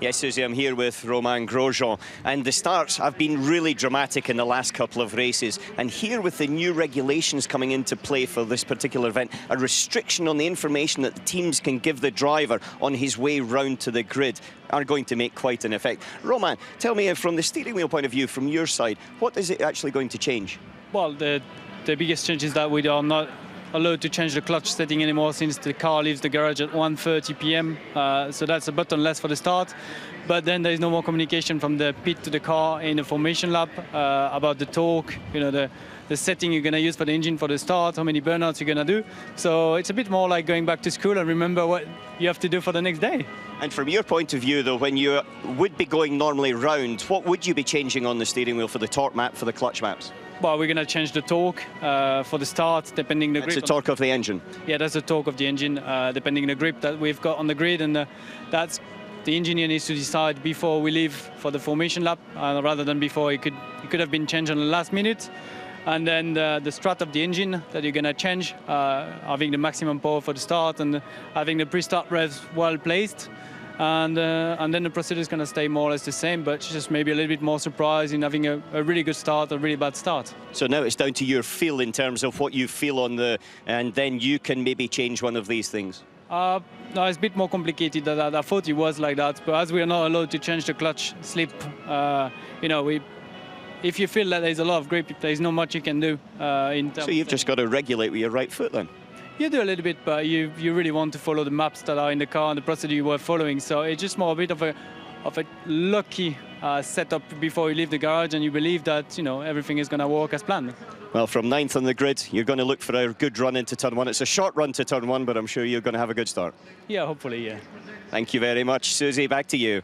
Yes, Susie, I'm here with Romain Grosjean, and the starts have been really dramatic in the last couple of races. And here, with the new regulations coming into play for this particular event, a restriction on the information that the teams can give the driver on his way round to the grid are going to make quite an effect. Romain, tell me, from the steering wheel point of view, from your side, what is it actually going to change? Well, the biggest change is that we are not allowed to change the clutch setting anymore since the car leaves the garage at 1:30 p.m. So that's a button less for the start. But then there is no more communication from the pit to the car in the formation lap about the torque, the setting you're going to use for the engine for the start, how many burnouts you're going to do. So it's a bit more like going back to school and remember what you have to do for the next day. And from your point of view, though, when you would be going normally round, what would you be changing on the steering wheel for the torque map, for the clutch maps? Well, we're going to change the torque for the start, depending the grip. That's the torque of the engine? Yeah, that's the torque of the engine, depending the grip that we've got on the grid. And that's the engineer needs to decide before we leave for the formation lap, rather than before. It could have been changed on the last minute. And then the strat of the engine that you're going to change, having the maximum power for the start and having the pre-start revs well placed. And then the procedure is going to stay more or less the same, but just maybe a little bit more surprise in having a really good start, a really bad start. So now it's down to your feel in terms of what you feel on and then you can maybe change one of these things. No, it's a bit more complicated than I thought it was like that. But as we are not allowed to change the clutch slip, if you feel that there's a lot of grip, there's not much you can do. So you've just got to regulate with your right foot then? You do a little bit, but you really want to follow the maps that are in the car and the procedure you were following. So it's just more a bit of a lucky setup before you leave the garage, and you believe that everything is going to work as planned. Well, from 9th on the grid, you're going to look for a good run into turn 1. It's a short run to turn 1, but I'm sure you're going to have a good start. Yeah, hopefully, yeah. Thank you very much, Susie. Back to you.